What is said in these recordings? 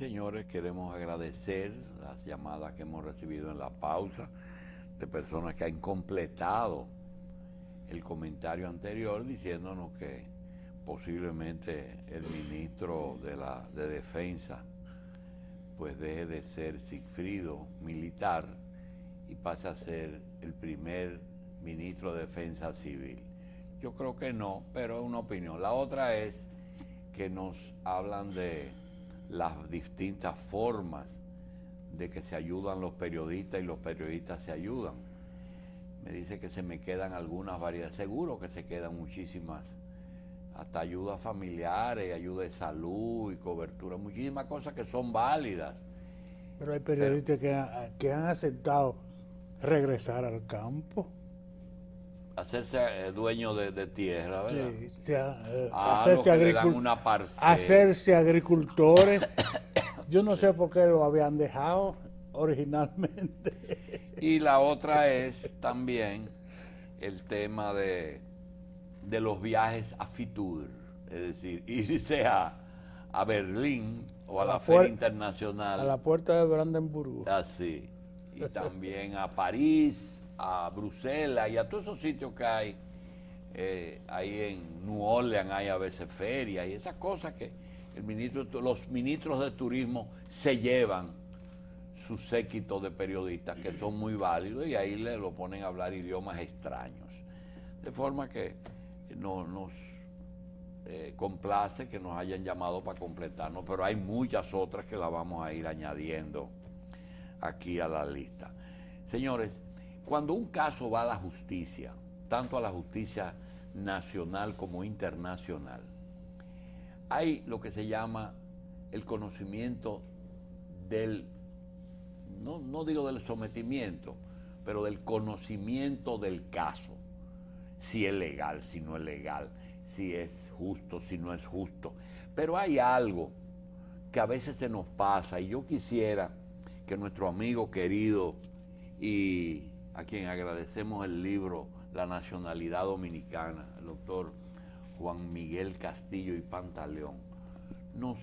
señores, queremos agradecer las llamadas que hemos recibido en la pausa de personas que han completado el comentario anterior diciéndonos que posiblemente el ministro de Defensa pues deje de ser Sigfrido militar y pase a ser el primer ministro de Defensa civil. Yo creo que no, pero es una opinión. La otra es que nos hablan de las distintas formas de que se ayudan los periodistas y los periodistas se ayudan. Me dice que se me quedan algunas variedades, seguro que se quedan muchísimas, hasta ayudas familiares, ayuda de salud y cobertura, muchísimas cosas que son válidas. Pero hay periodistas que han aceptado regresar al campo. Hacerse dueño de tierra, ¿verdad? Sí, hacerse le dan una parcela. Hacerse agricultores. Yo no sé por qué lo habían dejado originalmente. Y la otra es también el tema de los viajes a Fitur, es decir, irse a Berlín o a la Feria Internacional. A la puerta de Brandenburgo. Así. Y también a París, a Bruselas y a todos esos sitios que hay. Ahí en New Orleans hay a veces ferias y esas cosas que los ministros de turismo se llevan su séquito de periodistas que son muy válidos y ahí le lo ponen a hablar idiomas extraños. De forma que nos complace que nos hayan llamado para completarnos, pero hay muchas otras que las vamos a ir añadiendo aquí a la lista. Señores, cuando un caso va a la justicia, tanto a la justicia nacional como internacional, hay lo que se llama el conocimiento del, no digo del sometimiento, pero del conocimiento del caso. Si es legal, si no es legal, si es justo, si no es justo. Pero hay algo que a veces se nos pasa y yo quisiera que nuestro amigo querido y a quien agradecemos el libro La Nacionalidad Dominicana, el doctor Juan Miguel Castillo y Pantaleón, nos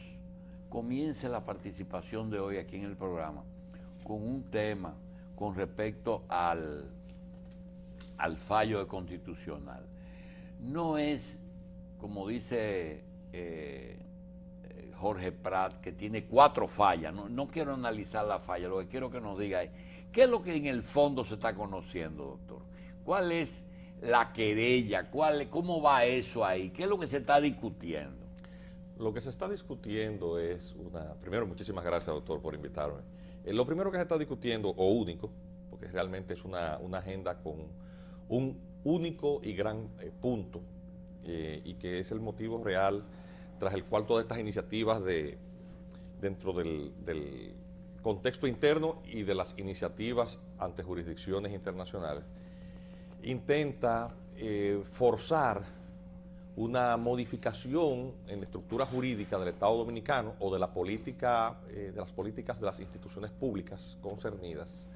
comience la participación de hoy aquí en el programa con un tema con respecto al fallo de constitucional. No es, como dice Jorge Prat, que tiene 4 fallas. No quiero analizar la falla, lo que quiero que nos diga es, ¿qué es lo que en el fondo se está conociendo, doctor? ¿Cuál es la querella? ¿Cómo va eso ahí? ¿Qué es lo que se está discutiendo? Lo que se está discutiendo es primero, muchísimas gracias, doctor, por invitarme. Lo primero que se está discutiendo, o único, porque realmente es una agenda con un único y gran punto, y que es el motivo real tras el cual todas estas iniciativas dentro del contexto interno y de las iniciativas ante jurisdicciones internacionales, intenta forzar una modificación en la estructura jurídica del Estado Dominicano o de la política, de las políticas de las instituciones públicas concernidas,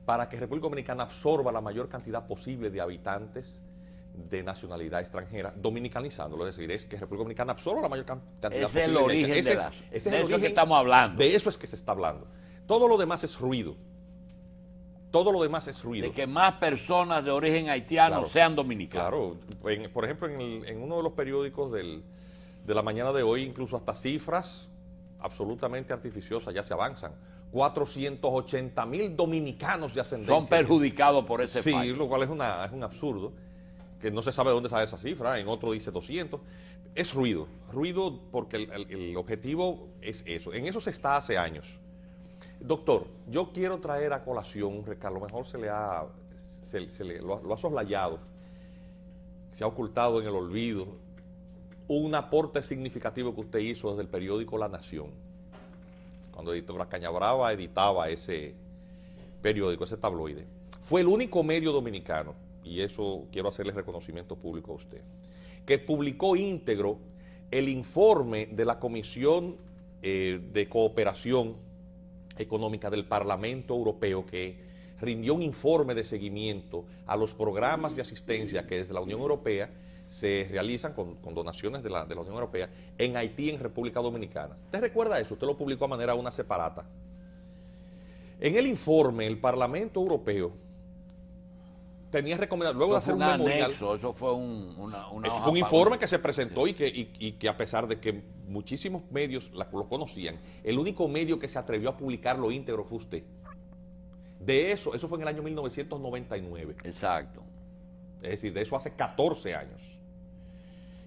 para que República Dominicana absorba la mayor cantidad posible de habitantes de nacionalidad extranjera, dominicanizándolo, es decir, es que República Dominicana absorba la mayor cantidad posible. Ese es el origen de eso que estamos hablando. De eso es que se está hablando. Todo lo demás es ruido. Todo lo demás es ruido. De que más personas de origen haitiano sean dominicanos. Claro. Por ejemplo, en uno de los periódicos de la mañana de hoy, incluso hasta cifras absolutamente artificiosas ya se avanzan. 480,000 dominicanos de ascendencia. Son perjudicados por ese fallo. Sí, lo cual es un absurdo, que no se sabe de dónde sale esa cifra, en otro dice 200. Es ruido porque el objetivo es eso. En eso se está hace años. Doctor, yo quiero traer a colación, que a lo mejor lo ha soslayado, se ha ocultado en el olvido, un aporte significativo que usted hizo desde el periódico La Nación, cuando Editora Cañabrava editaba ese periódico, ese tabloide. Fue el único medio dominicano, y eso quiero hacerle reconocimiento público a usted, que publicó íntegro el informe de la Comisión de Cooperación Económica del Parlamento Europeo, que rindió un informe de seguimiento a los programas de asistencia que desde la Unión Europea se realizan con donaciones de la Unión Europea en Haití y en República Dominicana. ¿Usted recuerda eso? Usted lo publicó a manera una separata. En el informe, el Parlamento Europeo tenía recomendado, luego de hacer un memorial... Anexo, eso fue una Eso hoja fue un informe para- que se presentó y que a pesar de que muchísimos medios lo conocían, el único medio que se atrevió a publicarlo íntegro fue usted. De eso fue en el año 1999. Exacto. Es decir, de eso hace 14 años.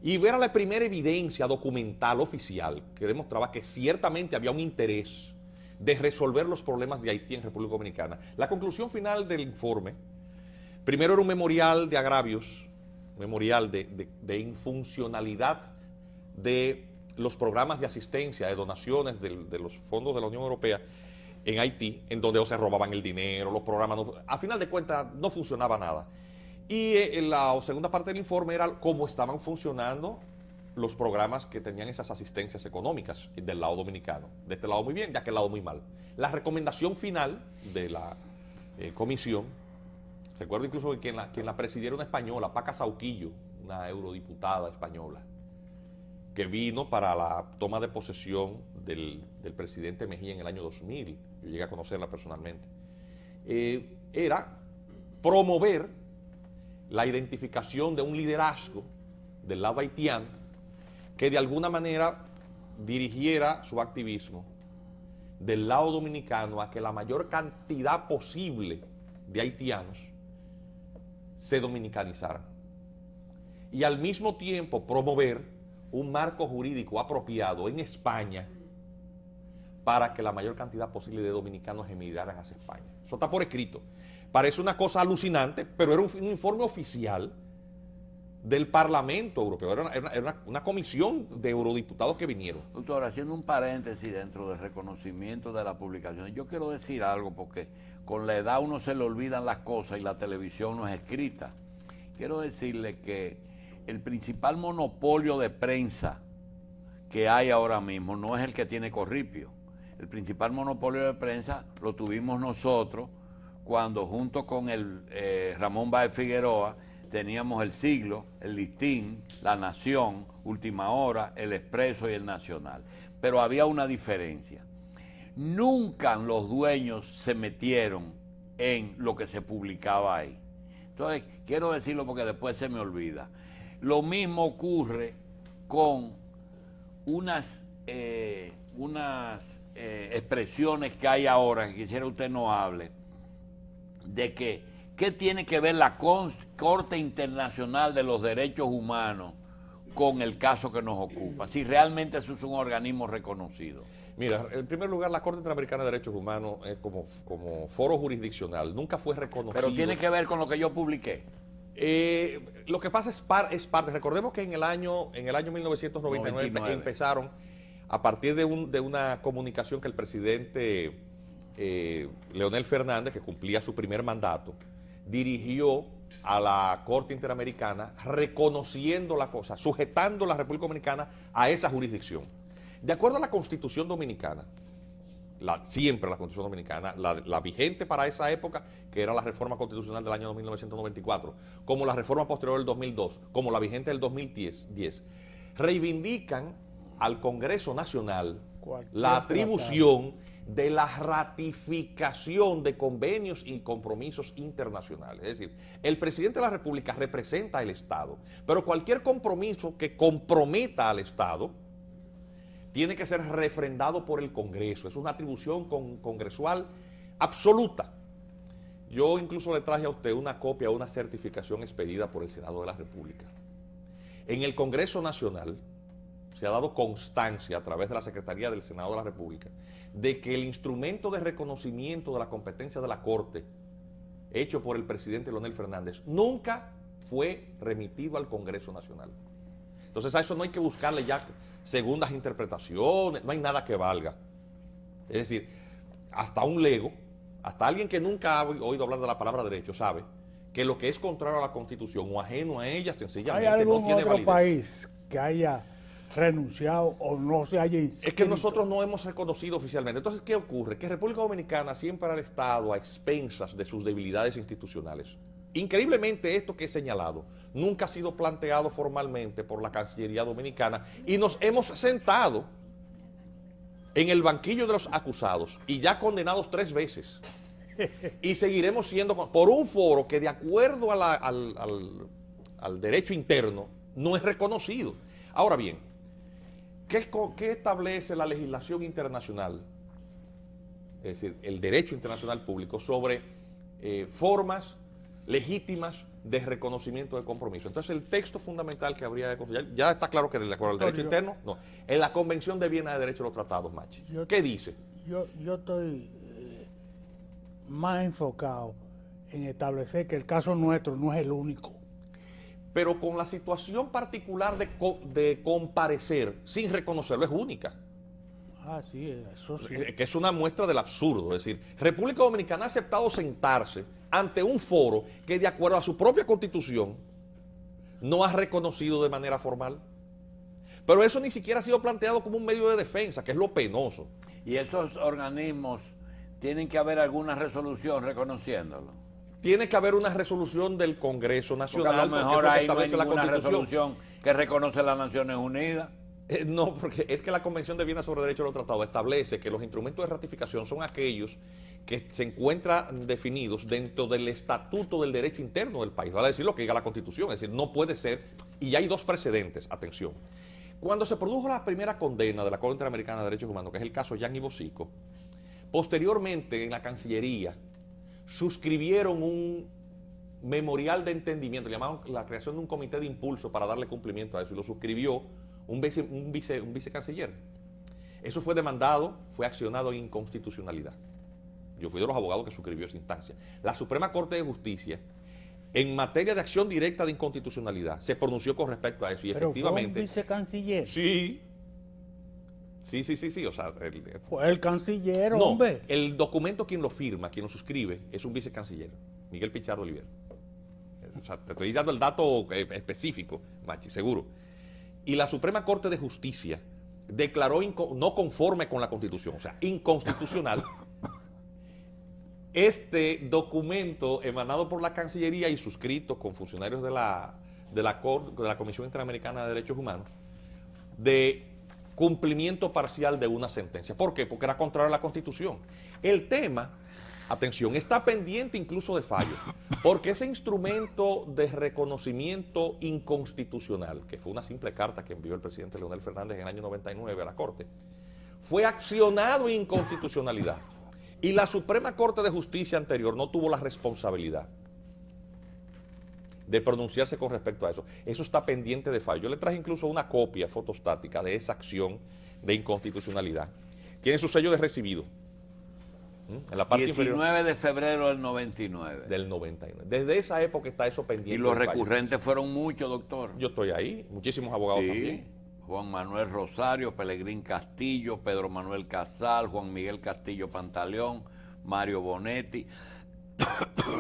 Y ver a la primera evidencia documental oficial que demostraba que ciertamente había un interés de resolver los problemas de Haití en República Dominicana. La conclusión final del informe, primero era un memorial de agravios, memorial de infuncionalidad de los programas de asistencia, de donaciones de los fondos de la Unión Europea en Haití, en donde o se robaban el dinero, los programas, a final de cuentas no funcionaba nada. Y la segunda parte del informe era cómo estaban funcionando los programas que tenían esas asistencias económicas del lado dominicano. De este lado muy bien, de aquel lado muy mal. La recomendación final de la comisión, recuerdo incluso que quien la presidiera una española, Paca Sauquillo, una eurodiputada española, que vino para la toma de posesión del presidente Mejía en el año 2000, yo llegué a conocerla personalmente, era promover la identificación de un liderazgo del lado haitiano que de alguna manera dirigiera su activismo del lado dominicano a que la mayor cantidad posible de haitianos se dominicanizaran. Y al mismo tiempo promover un marco jurídico apropiado en España para que la mayor cantidad posible de dominicanos emigraran hacia España. Eso está por escrito. Parece una cosa alucinante, pero era un informe oficial del Parlamento Europeo. Era una comisión de eurodiputados que vinieron. Doctor, haciendo un paréntesis dentro del reconocimiento de la publicación, yo quiero decir algo porque con la edad uno se le olvidan las cosas y la televisión no es escrita. Quiero decirle que el principal monopolio de prensa que hay ahora mismo no es el que tiene Corripio. El principal monopolio de prensa lo tuvimos nosotros cuando junto con el Ramón Báez Figueroa teníamos El Siglo, El Listín, La Nación, Última Hora, El Expreso y El Nacional. Pero había una diferencia. Nunca los dueños se metieron en lo que se publicaba ahí. Entonces, quiero decirlo porque después se me olvida. Lo mismo ocurre con unas expresiones que hay ahora, que quisiera usted no hable, de que, ¿qué tiene que ver la Corte Internacional de los Derechos Humanos con el caso que nos ocupa? Si realmente eso es un organismo reconocido. Mira, en primer lugar, la Corte Interamericana de Derechos Humanos es como foro jurisdiccional, nunca fue reconocido. Pero tiene que ver con lo que yo publiqué. Lo que pasa es parte. Recordemos que en el año 1999 empezaron, a partir de una comunicación que el presidente Leonel Fernández, que cumplía su primer mandato, dirigió a la Corte Interamericana reconociendo la cosa, sujetando a la República Dominicana a esa jurisdicción. De acuerdo a la Constitución Dominicana, siempre la Constitución Dominicana, la vigente para esa época, que era la reforma constitucional del año 1994, como la reforma posterior del 2002, como la vigente del 2010, reivindican al Congreso Nacional la atribución de la ratificación de convenios y compromisos internacionales. Es decir, el presidente de la República representa al Estado, pero cualquier compromiso que comprometa al Estado tiene que ser refrendado por el Congreso. Es una atribución congresual absoluta. Yo incluso le traje a usted una copia de una certificación expedida por el Senado de la República. En el Congreso Nacional se ha dado constancia a través de la Secretaría del Senado de la República de que el instrumento de reconocimiento de la competencia de la Corte hecho por el presidente Leonel Fernández nunca fue remitido al Congreso Nacional. Entonces a eso no hay que buscarle ya segundas interpretaciones, no hay nada que valga. Es decir, hasta un lego, hasta alguien que nunca ha oído hablar de la palabra derecho sabe que lo que es contrario a la Constitución o ajeno a ella sencillamente ¿Hay algún no tiene otro validez. país que haya renunciado o no se haya inscrito? Es que nosotros no hemos reconocido oficialmente. Entonces, ¿qué ocurre? Que República Dominicana siempre ha estado a expensas de sus debilidades institucionales. Increíblemente, esto que he señalado nunca ha sido planteado formalmente por la Cancillería Dominicana y nos hemos sentado en el banquillo de los acusados y ya condenados 3 veces. Y seguiremos siendo por un foro que de acuerdo a al derecho interno no es reconocido. Ahora bien, ¿qué establece la legislación internacional? Es decir, el derecho internacional público sobre formas legítimas de reconocimiento de compromiso. Entonces, el texto fundamental que habría de considerar, ya está claro que de acuerdo al derecho interno, no. En la Convención de Viena de Derecho de los Tratados, Machi. ¿Qué dice? Yo estoy más enfocado en establecer que el caso nuestro no es el único. Pero con la situación particular de comparecer sin reconocerlo es única. Ah, sí, eso sí. Que es una muestra del absurdo. Es decir, República Dominicana ha aceptado sentarse ante un foro que de acuerdo a su propia constitución no ha reconocido de manera formal. Pero eso ni siquiera ha sido planteado como un medio de defensa, que es lo penoso. Y esos organismos tienen que haber alguna resolución reconociéndolo. Tiene que haber una resolución del Congreso Nacional. Porque a lo mejor ahí no hay la ninguna resolución que reconoce las Naciones Unidas. No, porque es que la Convención de Viena sobre Derecho de los Tratados establece que los instrumentos de ratificación son aquellos que se encuentran definidos dentro del estatuto del derecho interno del país. Vale decir lo que diga la Constitución, es decir, no puede ser, y ya hay 2 precedentes, atención. Cuando se produjo la primera condena de la Corte Interamericana de Derechos Humanos, que es el caso Yan y Bosico, posteriormente en la Cancillería suscribieron un memorial de entendimiento, llamaron la creación de un comité de impulso para darle cumplimiento a eso, y lo suscribió un vicecanciller. Eso fue demandado, fue accionado en inconstitucionalidad. Yo fui de los abogados que suscribió esa instancia. La Suprema Corte de Justicia, en materia de acción directa de inconstitucionalidad, se pronunció con respecto a eso. Y pero efectivamente. fue un vicecanciller. Sí. O sea, fue el canciller, no, hombre. El documento, quien lo firma, quien lo suscribe, es un vicecanciller, Miguel Pichardo Oliver. O sea, te estoy dando el dato específico, Machi, seguro. Y la Suprema Corte de Justicia declaró no conforme con la Constitución, o sea, inconstitucional, este documento emanado por la Cancillería y suscrito con funcionarios de la Comisión Interamericana de Derechos Humanos, de cumplimiento parcial de una sentencia. ¿Por qué? Porque era contrario a la Constitución. El tema, atención, está pendiente incluso de fallo, porque ese instrumento de reconocimiento inconstitucional, que fue una simple carta que envió el presidente Leonel Fernández en el año 99 a la Corte, fue accionado en inconstitucionalidad. Y la Suprema Corte de Justicia anterior no tuvo la responsabilidad de pronunciarse con respecto a eso. Eso está pendiente de fallo. Yo le traje incluso una copia fotostática de esa acción de inconstitucionalidad. Tiene su sello de recibido. En la parte 19 inferior de febrero del 99. del 99. Desde esa época está eso pendiente. Y los del fallo. recurrentes fueron muchos, doctor. Yo estoy ahí, muchísimos abogados Sí. también. Juan Manuel Rosario, Pelegrín Castillo, Pedro Manuel Casal, Juan Miguel Castillo Pantaleón, Mario Bonetti,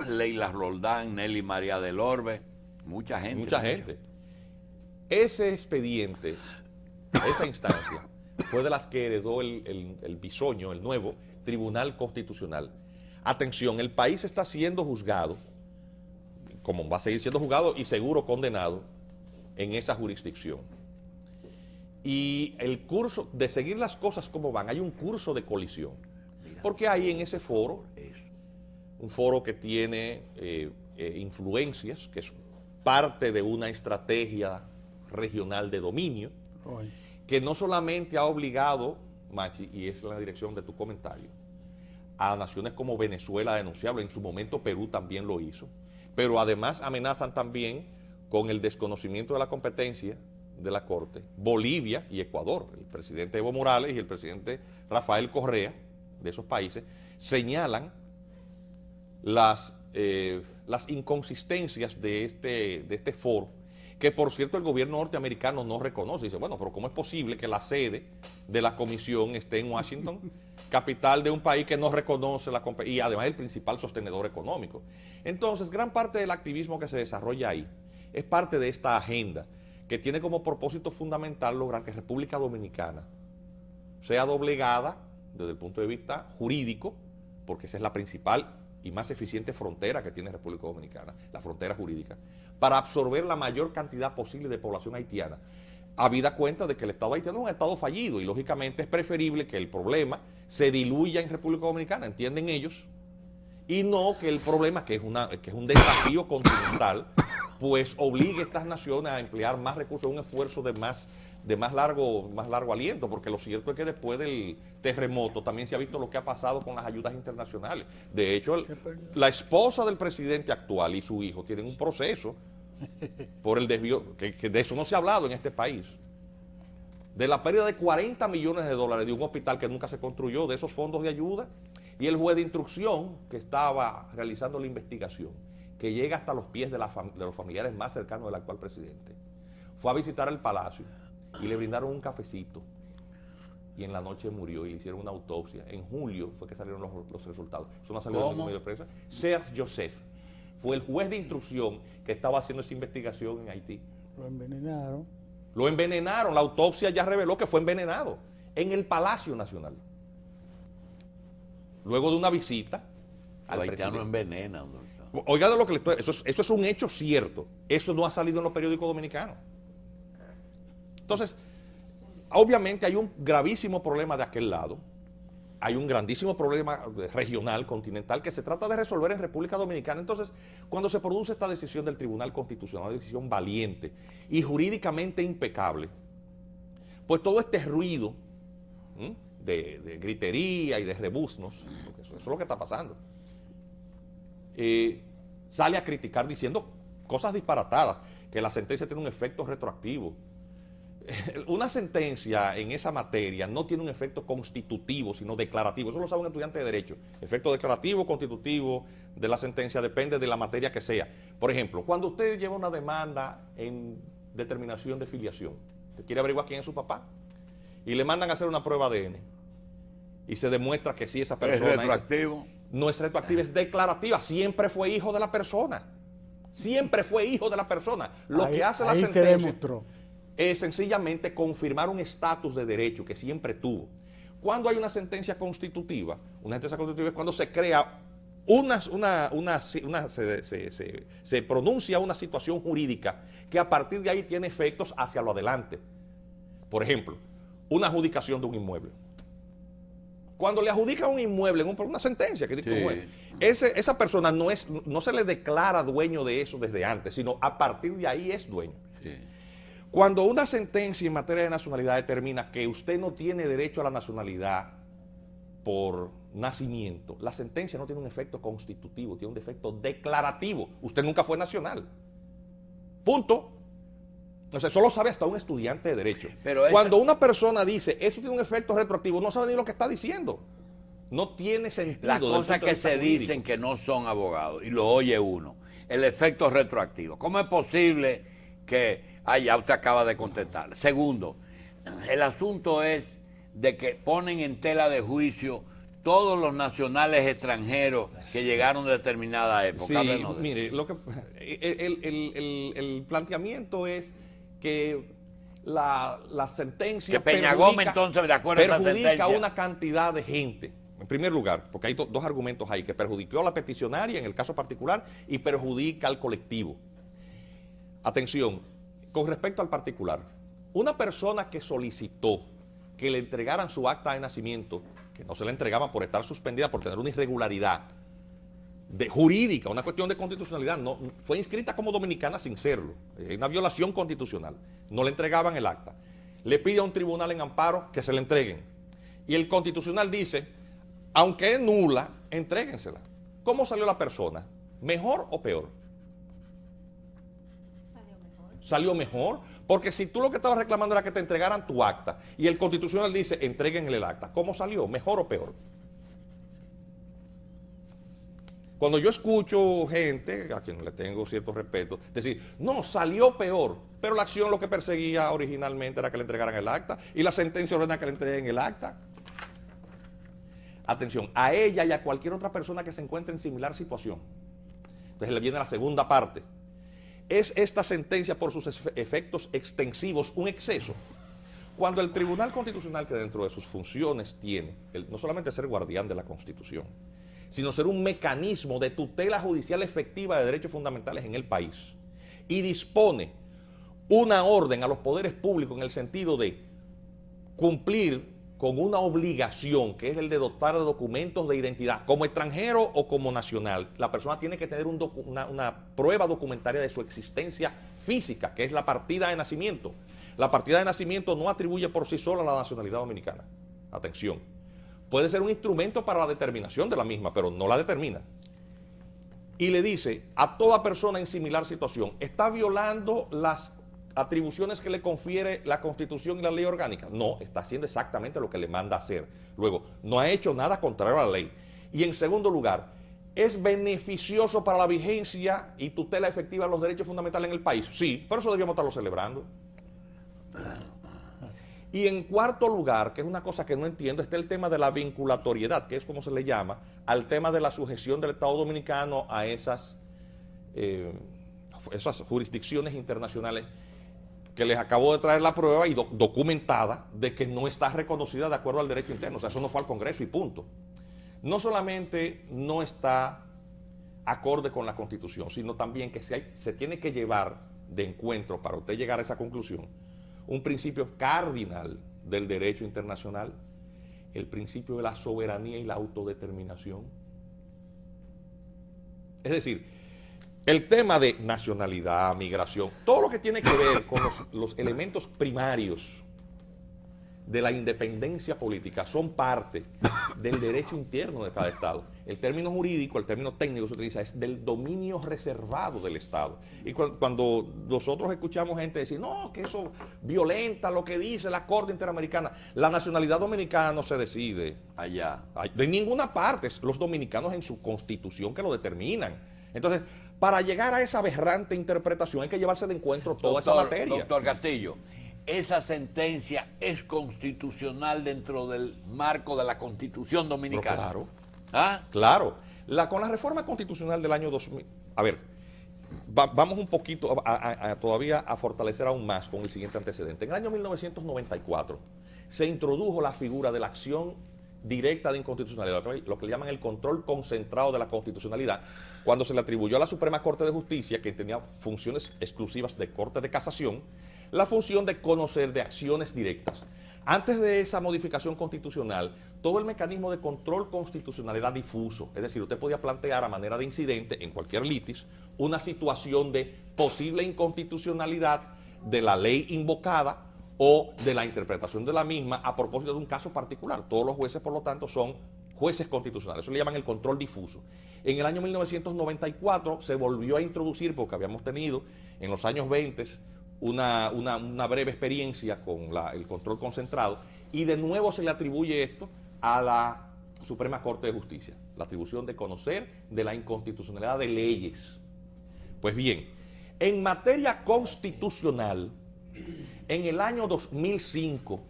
Leila Roldán, Nelly María del Orbe, mucha gente. Mucha gente. Ese expediente, esa instancia, fue de las que heredó el bisoño, el nuevo Tribunal Constitucional. Atención, el país está siendo juzgado, como va a seguir siendo juzgado y seguro condenado en esa jurisdicción. Y el curso, de seguir las cosas como van, hay un curso de colisión. Porque hay en ese foro, un foro que tiene influencias, que es parte de una estrategia regional de dominio, que no solamente ha obligado, Machi, y es la dirección de tu comentario, a naciones como Venezuela a denunciarlo, en su momento Perú también lo hizo, pero además amenazan también con el desconocimiento de la competencia de la Corte, Bolivia y Ecuador. El presidente Evo Morales y el presidente Rafael Correa, de esos países, señalan las inconsistencias de este foro, que por cierto el gobierno norteamericano no reconoce. Dice, bueno, pero ¿cómo es posible que la sede de la comisión esté en Washington, capital de un país que no reconoce la competencia y además el principal sostenedor económico? Entonces, gran parte del activismo que se desarrolla ahí es parte de esta agenda que tiene como propósito fundamental lograr que República Dominicana sea doblegada desde el punto de vista jurídico, porque esa es la principal y más eficiente frontera que tiene República Dominicana, la frontera jurídica, para absorber la mayor cantidad posible de población haitiana, habida cuenta de que el Estado haitiano es un Estado fallido y lógicamente es preferible que el problema se diluya en República Dominicana, entienden ellos, y no que el problema, que es un desafío continental, pues obligue a estas naciones a emplear más recursos, un esfuerzo de más largo aliento, porque lo cierto es que después del terremoto también se ha visto lo que ha pasado con las ayudas internacionales. De hecho, la esposa del presidente actual y su hijo tienen un proceso por el desvío, que de eso no se ha hablado en este país, de la pérdida de 40 millones de dólares de un hospital que nunca se construyó, de esos fondos de ayuda, y el juez de instrucción que estaba realizando la investigación, que llega hasta los pies de los familiares más cercanos del actual presidente, fue a visitar el palacio y le brindaron un cafecito y en la noche murió y le hicieron una autopsia. En julio fue que salieron los resultados. Eso no salió en ningún medio de prensa. Serge Joseph fue el juez de instrucción que estaba haciendo esa investigación en Haití. Lo envenenaron. Lo envenenaron. La autopsia ya reveló que fue envenenado en el Palacio Nacional. Luego de una visita al presidente. Los haitianos envenenan, doctor. Oiga de lo que eso es un hecho cierto. Eso no ha salido en los periódicos dominicanos. Entonces, obviamente hay un gravísimo problema de aquel lado, hay un grandísimo problema regional, continental, que se trata de resolver en República Dominicana. Entonces, cuando se produce esta decisión del Tribunal Constitucional, una decisión valiente y jurídicamente impecable, pues todo este ruido de gritería y de rebuznos, porque eso es lo que está pasando, sale a criticar diciendo cosas disparatadas, que la sentencia tiene un efecto retroactivo. Una sentencia en esa materia no tiene un efecto constitutivo, sino declarativo. Eso lo sabe un estudiante de Derecho. Efecto declarativo, constitutivo de la sentencia depende de la materia que sea. Por ejemplo, cuando usted lleva una demanda en determinación de filiación, usted quiere averiguar quién es su papá, y le mandan a hacer una prueba ADN, y se demuestra que sí, esa persona ¿Es retroactivo? No es retroactiva, es declarativa. Siempre fue hijo de la persona. Siempre fue hijo de la persona. Lo que hace la sentencia se demostró. Es sencillamente confirmar un estatus de derecho que siempre tuvo. Cuando hay una sentencia constitutiva es cuando se crea se pronuncia una situación jurídica que a partir de ahí tiene efectos hacia lo adelante. Por ejemplo, una adjudicación de un inmueble. Cuando le adjudican un inmueble en una sentencia que dice, esa persona no se le declara dueño de eso desde antes, sino a partir de ahí es dueño. Sí. Cuando una sentencia en materia de nacionalidad determina que usted no tiene derecho a la nacionalidad por nacimiento, la sentencia no tiene un efecto constitutivo, tiene un efecto declarativo. Usted nunca fue nacional. Punto. O sea, eso lo sabe hasta un estudiante de Derecho. Pero cuando una persona dice, eso tiene un efecto retroactivo, no sabe ni lo que está diciendo. No tiene sentido. Las cosas que se dicen que no son abogados, y lo oye uno. El efecto retroactivo. ¿Cómo es posible que... ya usted acaba de contestar. Segundo, el asunto es de que ponen en tela de juicio todos los nacionales extranjeros que llegaron a determinada época. Sí, mire, el planteamiento es que la sentencia que Peña Gómez, entonces, de acuerdo a esa sentencia, perjudica a una cantidad de gente. En primer lugar, porque hay dos argumentos ahí, que perjudicó a la peticionaria en el caso particular y perjudica al colectivo. Atención, con respecto al particular, una persona que solicitó que le entregaran su acta de nacimiento, que no se le entregaban por estar suspendida, por tener una irregularidad jurídica, una cuestión de constitucionalidad, no, fue inscrita como dominicana sin serlo, es una violación constitucional, no le entregaban el acta, le pide a un tribunal en amparo que se le entreguen, y el constitucional dice, aunque es nula, entréguensela. ¿Cómo salió la persona? ¿Mejor o peor? Salió mejor, porque si tú lo que estabas reclamando era que te entregaran tu acta y el constitucional dice entreguen el acta, ¿cómo salió? ¿Mejor o peor? Cuando yo escucho gente, a quien le tengo cierto respeto, decir, no, salió peor, pero la acción lo que perseguía originalmente era que le entregaran el acta y la sentencia ordena que le entreguen el acta. Atención, a ella y a cualquier otra persona que se encuentre en similar situación. Entonces le viene la segunda parte. ¿Es esta sentencia por sus efectos extensivos un exceso? Cuando el Tribunal Constitucional, que dentro de sus funciones tiene no solamente ser guardián de la Constitución, sino ser un mecanismo de tutela judicial efectiva de derechos fundamentales en el país. Y dispone una orden a los poderes públicos en el sentido de cumplir con una obligación, que es el de dotar de documentos de identidad, como extranjero o como nacional. La persona tiene que tener una prueba documentaria de su existencia física, que es la partida de nacimiento. La partida de nacimiento no atribuye por sí sola la nacionalidad dominicana. Atención. Puede ser un instrumento para la determinación de la misma, pero no la determina. Y le dice a toda persona en similar situación, está violando las atribuciones que le confiere la Constitución y la ley orgánica. No, está haciendo exactamente lo que le manda hacer. Luego, no ha hecho nada contrario a la ley. Y en segundo lugar, ¿es beneficioso para la vigencia y tutela efectiva de los derechos fundamentales en el país? Sí, por eso debíamos estarlo celebrando. Y en cuarto lugar, que es una cosa que no entiendo, está el tema de la vinculatoriedad, que es como se le llama, al tema de la sujeción del Estado Dominicano a esas jurisdicciones internacionales que les acabo de traer la prueba y documentada de que no está reconocida de acuerdo al derecho interno. O sea, eso no fue al Congreso y punto. No solamente no está acorde con la Constitución, sino también que se tiene que llevar de encuentro, para usted llegar a esa conclusión, un principio cardinal del derecho internacional, el principio de la soberanía y la autodeterminación. Es decir, el tema de nacionalidad, migración, todo lo que tiene que ver con los elementos primarios de la independencia política son parte del derecho interno de cada Estado. El término jurídico, el término técnico que se utiliza es del dominio reservado del Estado. Y cuando nosotros escuchamos gente decir, no, que eso violenta lo que dice la Corte Interamericana, la nacionalidad dominicana no se decide allá. De ninguna parte, es los dominicanos en su constitución que lo determinan. Entonces, para llegar a esa aberrante interpretación hay que llevarse de encuentro toda esa materia. Doctor Castillo, esa sentencia es constitucional dentro del marco de la Constitución Dominicana. Pero claro. ¿Ah? Claro. Con la reforma constitucional del año 2000, a ver, vamos un poquito todavía a fortalecer aún más con el siguiente antecedente. En el año 1994 se introdujo la figura de la acción directa de inconstitucionalidad, lo que le llaman el control concentrado de la constitucionalidad, cuando se le atribuyó a la Suprema Corte de Justicia, que tenía funciones exclusivas de Corte de Casación, la función de conocer de acciones directas. Antes de esa modificación constitucional, todo el mecanismo de control constitucional era difuso, es decir, usted podía plantear a manera de incidente en cualquier litis una situación de posible inconstitucionalidad de la ley invocada o de la interpretación de la misma a propósito de un caso particular. Todos los jueces, por lo tanto, son jueces constitucionales. Eso le llaman el control difuso. En el año 1994 se volvió a introducir, porque habíamos tenido en los años 20 una breve experiencia con el control concentrado, y de nuevo se le atribuye esto a la Suprema Corte de Justicia, la atribución de conocer de la inconstitucionalidad de leyes. Pues bien, en materia constitucional, en el año 2005,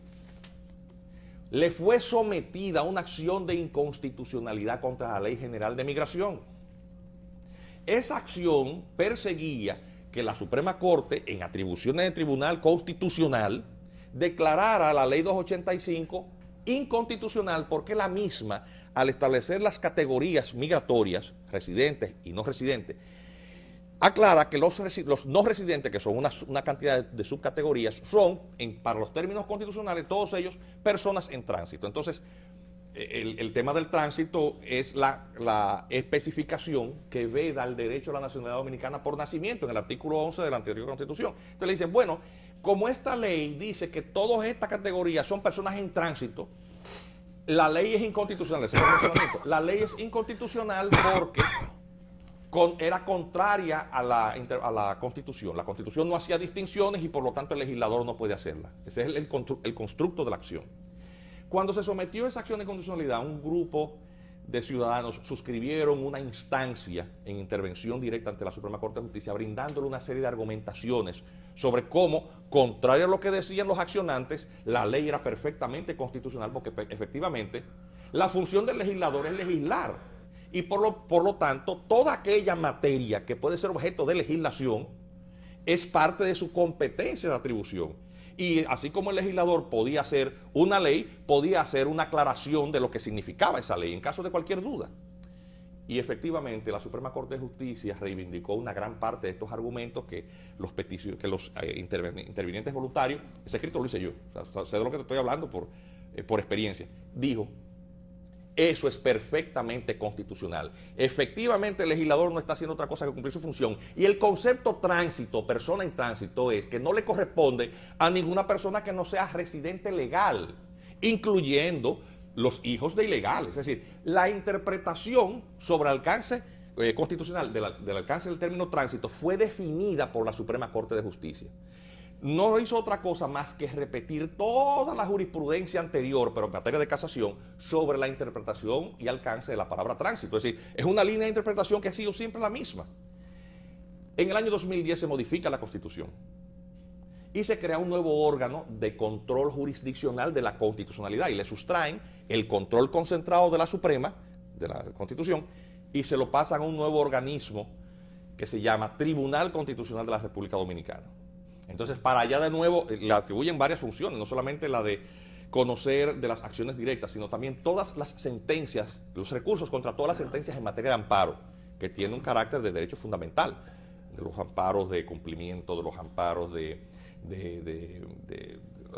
le fue sometida una acción de inconstitucionalidad contra la Ley General de Migración. Esa acción perseguía que la Suprema Corte, en atribuciones de Tribunal Constitucional, declarara la Ley 285 inconstitucional, porque la misma, al establecer las categorías migratorias, residentes y no residentes, aclara que los no residentes, que son una cantidad de subcategorías, son, para los términos constitucionales, todos ellos personas en tránsito. Entonces, el tema del tránsito es la especificación que veda el derecho a la nacionalidad dominicana por nacimiento en el artículo 11 de la anterior Constitución. Entonces le dicen, bueno, como esta ley dice que todas estas categorías son personas en tránsito, la ley es inconstitucional. La ley es inconstitucional porque era contraria a la Constitución. La Constitución no hacía distinciones y por lo tanto el legislador no puede hacerla. Ese es el constructo de la acción. Cuando se sometió esa acción de constitucionalidad, un grupo de ciudadanos suscribieron una instancia en intervención directa ante la Suprema Corte de Justicia, brindándole una serie de argumentaciones sobre cómo, contrario a lo que decían los accionantes, la ley era perfectamente constitucional, porque efectivamente la función del legislador es legislar. Y por lo tanto, toda aquella materia que puede ser objeto de legislación es parte de su competencia de atribución. Y así como el legislador podía hacer una ley, podía hacer una aclaración de lo que significaba esa ley, en caso de cualquier duda. Y efectivamente la Suprema Corte de Justicia reivindicó una gran parte de estos argumentos que los intervinientes voluntarios, ese escrito lo hice yo, o sea, sé de lo que te estoy hablando por experiencia, dijo, eso es perfectamente constitucional. Efectivamente el legislador no está haciendo otra cosa que cumplir su función. Y el concepto tránsito, persona en tránsito, es que no le corresponde a ninguna persona que no sea residente legal, incluyendo los hijos de ilegales. Es decir, la interpretación sobre alcance constitucional del alcance del término tránsito fue definida por la Suprema Corte de Justicia. No hizo otra cosa más que repetir toda la jurisprudencia anterior, pero en materia de casación, sobre la interpretación y alcance de la palabra tránsito. Es decir, es una línea de interpretación que ha sido siempre la misma. En el año 2010 se modifica la Constitución y se crea un nuevo órgano de control jurisdiccional de la constitucionalidad y le sustraen el control concentrado de la Suprema, de la Constitución, y se lo pasan a un nuevo organismo que se llama Tribunal Constitucional de la República Dominicana. Entonces, para allá de nuevo, le atribuyen varias funciones, no solamente la de conocer de las acciones directas, sino también todas las sentencias, los recursos contra todas las sentencias en materia de amparo, que tiene un carácter de derecho fundamental, de los amparos de cumplimiento, de los amparos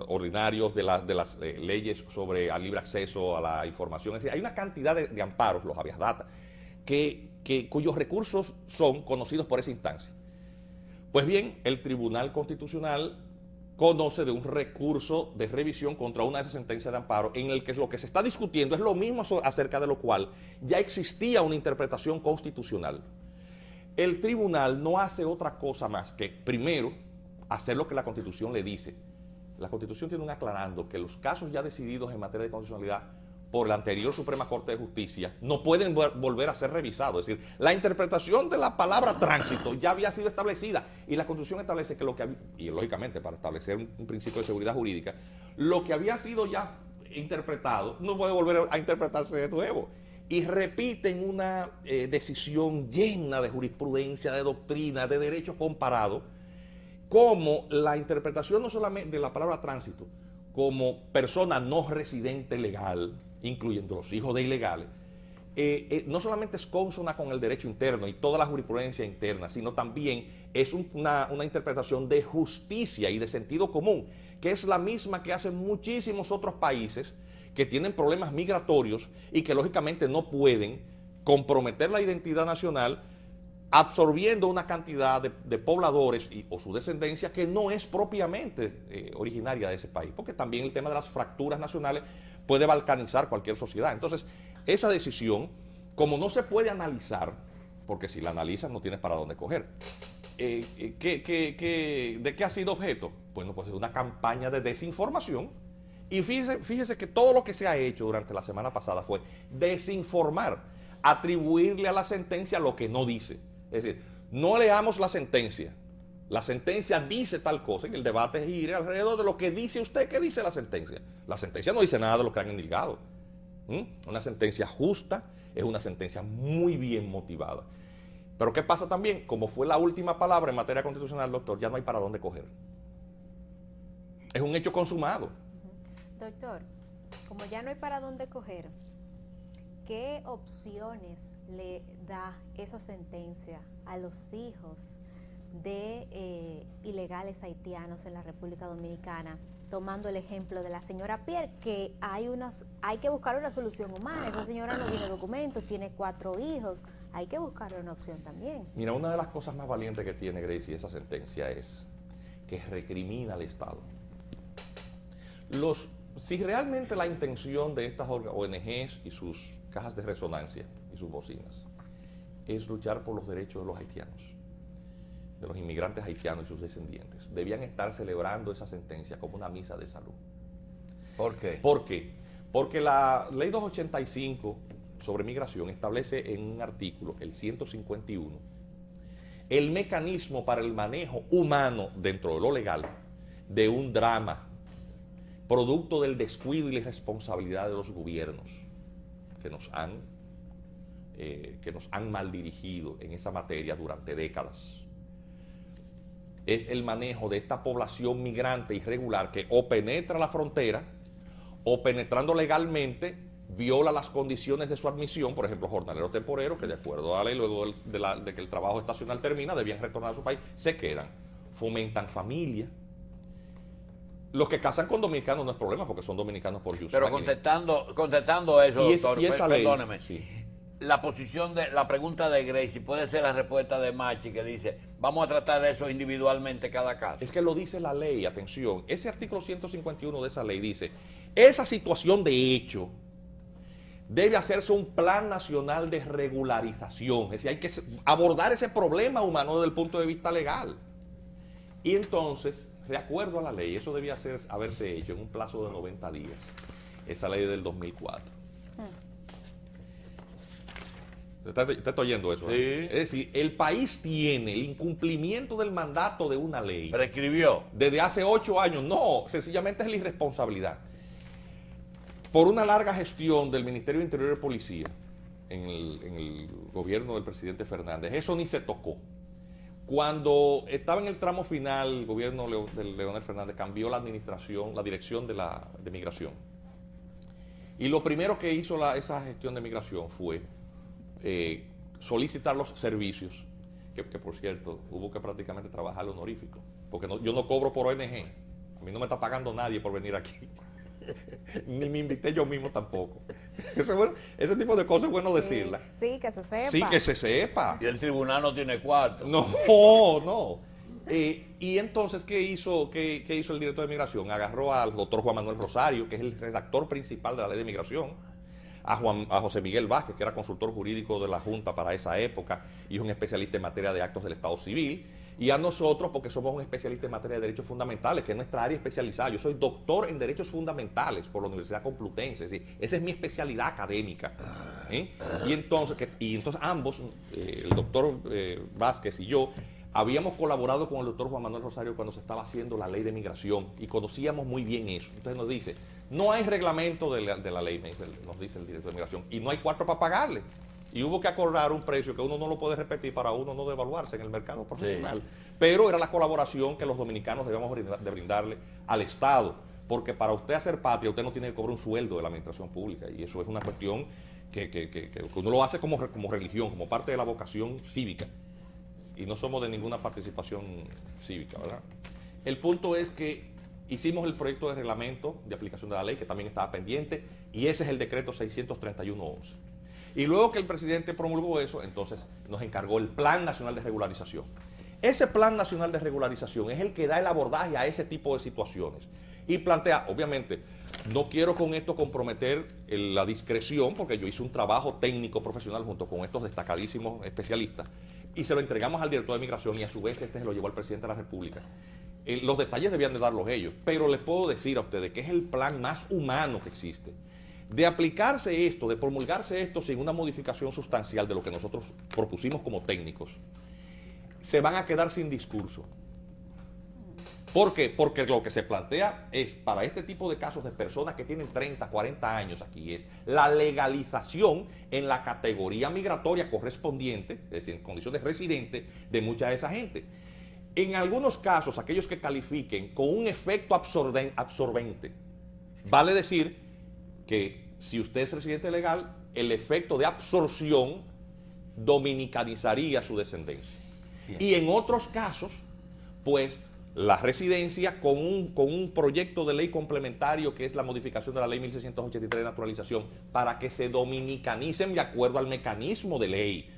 ordinarios, de las leyes sobre el libre acceso a la información. Es decir, hay una cantidad de amparos, los habeas data, cuyos recursos son conocidos por esa instancia. Pues bien, el Tribunal Constitucional conoce de un recurso de revisión contra una de esas sentencias de amparo en el que lo que se está discutiendo es lo mismo acerca de lo cual ya existía una interpretación constitucional. El tribunal no hace otra cosa más que, primero, hacer lo que la Constitución le dice. La Constitución tiene un aclarando que los casos ya decididos en materia de constitucionalidad por la anterior Suprema Corte de Justicia no pueden volver a ser revisados. Es decir, la interpretación de la palabra tránsito ya había sido establecida y la Constitución establece que lo que había, y lógicamente para establecer un principio de seguridad jurídica, lo que había sido ya interpretado no puede volver a interpretarse de nuevo. Y repiten una decisión llena de jurisprudencia, de doctrina, de derecho comparado, como la interpretación no solamente de la palabra tránsito, como persona no residente legal, incluyendo los hijos de ilegales, no solamente es consona con el derecho interno y toda la jurisprudencia interna, sino también es una interpretación de justicia y de sentido común, que es la misma que hacen muchísimos otros países que tienen problemas migratorios y que lógicamente no pueden comprometer la identidad nacional absorbiendo una cantidad de pobladores o su descendencia que no es propiamente originaria de ese país, porque también el tema de las fracturas nacionales puede balcanizar cualquier sociedad. Entonces, esa decisión, como no se puede analizar, porque si la analizas no tienes para dónde coger, ¿de qué ha sido objeto? Bueno, pues es una campaña de desinformación. Y fíjese que todo lo que se ha hecho durante la semana pasada fue desinformar, atribuirle a la sentencia lo que no dice. Es decir, no leamos la sentencia dice tal cosa, y el debate gira alrededor de lo que dice usted, ¿qué dice la sentencia? La sentencia no dice nada de lo que han indicado. Una sentencia justa es una sentencia muy bien motivada. Pero ¿qué pasa también? Como fue la última palabra en materia constitucional, doctor, ya no hay para dónde coger. Es un hecho consumado. Doctor, como ya no hay para dónde coger, ¿qué opciones le da esa sentencia a los hijos de ilegales haitianos en la República Dominicana? Tomando el ejemplo de la señora Pierre, que hay que buscar una solución humana. Esa señora no tiene documentos, tiene 4 hijos, hay que buscarle una opción también. Mira, una de las cosas más valientes que tiene Gracie esa sentencia es que recrimina al Estado. Si realmente la intención de estas ONGs y sus cajas de resonancia y sus bocinas es luchar por los derechos de los haitianos, de los inmigrantes haitianos y sus descendientes, debían estar celebrando esa sentencia como una misa de salud. ¿Por qué? ¿Por qué? Porque la Ley 285 sobre migración establece en un artículo, el 151, el mecanismo para el manejo humano dentro de lo legal de un drama producto del descuido y la irresponsabilidad de los gobiernos que nos han mal dirigido en esa materia durante décadas. Es el manejo de esta población migrante irregular que o penetra la frontera o penetrando legalmente viola las condiciones de su admisión, por ejemplo, jornaleros temporeros, que de acuerdo a la ley, luego de que el trabajo estacional termina, debían retornar a su país, se quedan. Fomentan familia. Los que casan con dominicanos no es problema, porque son dominicanos por jus Pero sanguinis. contestando eso, doctor, y esa ley, perdóneme. sí. La pregunta de Gracie puede ser la respuesta de Machi, que dice, vamos a tratar eso individualmente cada caso. Es que lo dice la ley, atención. Ese artículo 151 de esa ley dice, esa situación de hecho debe hacerse un plan nacional de regularización. Es decir, hay que abordar ese problema humano desde el punto de vista legal. Y entonces, de acuerdo a la ley, eso debía haberse hecho en un plazo de 90 días. Esa ley del 2004. ¿Usted está oyendo eso? Sí. Es decir, el país tiene el incumplimiento del mandato de una ley. Prescribió. Desde hace 8 años. No, sencillamente es la irresponsabilidad. Por una larga gestión del Ministerio de Interior y Policía en el gobierno del presidente Fernández, eso ni se tocó. Cuando estaba en el tramo final, el gobierno de Leonel Fernández cambió la administración, la dirección de migración. Y lo primero que hizo esa gestión de migración fue solicitar los servicios, que por cierto, hubo que prácticamente trabajar honorífico, porque yo no cobro por ONG, a mí no me está pagando nadie por venir aquí, ni me invité yo mismo tampoco. Ese tipo de cosas es bueno decirlas. Sí, que se sepa. Sí, que se sepa. Y el tribunal no tiene cuarto. No. Y entonces, ¿qué hizo el director de migración? Agarró al doctor Juan Manuel Rosario, que es el redactor principal de la ley de migración, a José Miguel Vázquez, que era consultor jurídico de la Junta para esa época y es un especialista en materia de actos del Estado Civil, y a nosotros, porque somos un especialista en materia de derechos fundamentales, que es nuestra área especializada. Yo soy doctor en derechos fundamentales por la Universidad Complutense, es decir, esa es mi especialidad académica. Y entonces ambos, el doctor Vázquez y yo, habíamos colaborado con el doctor Juan Manuel Rosario cuando se estaba haciendo la ley de migración y conocíamos muy bien eso. Entonces nos dice, no hay reglamento de la ley, nos dice el director de migración, y no hay cuarto para pagarle. Y hubo que acordar un precio que uno no lo puede repetir para uno no devaluarse en el mercado profesional. Sí. Pero era la colaboración que los dominicanos debíamos de brindarle al Estado. Porque para usted hacer patria, usted no tiene que cobrar un sueldo de la administración pública. Y eso es una cuestión que uno lo hace como religión, como parte de la vocación cívica. Y no somos de ninguna participación cívica, ¿verdad? El punto es que hicimos el proyecto de reglamento de aplicación de la ley, que también estaba pendiente, y ese es el decreto 631-11. Y luego que el presidente promulgó eso, entonces nos encargó el Plan Nacional de Regularización. Ese Plan Nacional de Regularización es el que da el abordaje a ese tipo de situaciones. Y plantea, obviamente, no quiero con esto comprometer la discreción, porque yo hice un trabajo técnico profesional junto con estos destacadísimos especialistas, y se lo entregamos al director de migración, y a su vez este se lo llevó al presidente de la República. Los detalles debían de darlos ellos, pero les puedo decir a ustedes que es el plan más humano que existe. De aplicarse esto, de promulgarse esto sin una modificación sustancial de lo que nosotros propusimos como técnicos, se van a quedar sin discurso. ¿Por qué? Porque lo que se plantea es, para este tipo de casos de personas que tienen 30, 40 años aquí, es la legalización en la categoría migratoria correspondiente, es decir, en condición de residente, de mucha de esa gente. En algunos casos, aquellos que califiquen con un efecto absorbente, vale decir que si usted es residente legal, el efecto de absorción dominicanizaría su descendencia. Bien. Y en otros casos, pues la residencia con un proyecto de ley complementario que es la modificación de la ley 1683 de naturalización para que se dominicanicen de acuerdo al mecanismo de ley.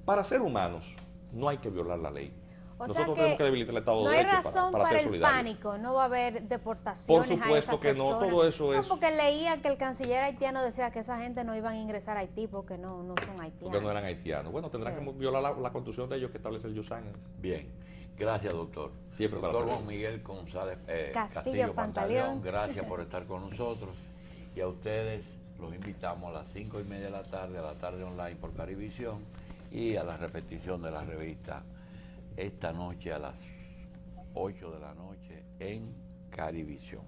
Para ser humanos no hay que violar la ley. Nosotros tenemos que debilitar el Estado de Derecho para ser solidarios. El pánico, no va a haber deportaciones. Por supuesto que no, todo eso es. No, porque leía que el canciller haitiano decía que esa gente no iban a ingresar a Haití porque no son haitianos. Porque no eran haitianos. Bueno, tendrán que violar la constitución de ellos que establece el jus sanguinis. Bien, gracias doctor. Siempre doctor Juan Miguel González Castillo Pantaleón, gracias por estar con nosotros. Y a ustedes los invitamos a las 5:30 de la tarde, a la tarde online por Carivisión y a la repetición de la revista esta noche a las 8 de la noche en Carivisión.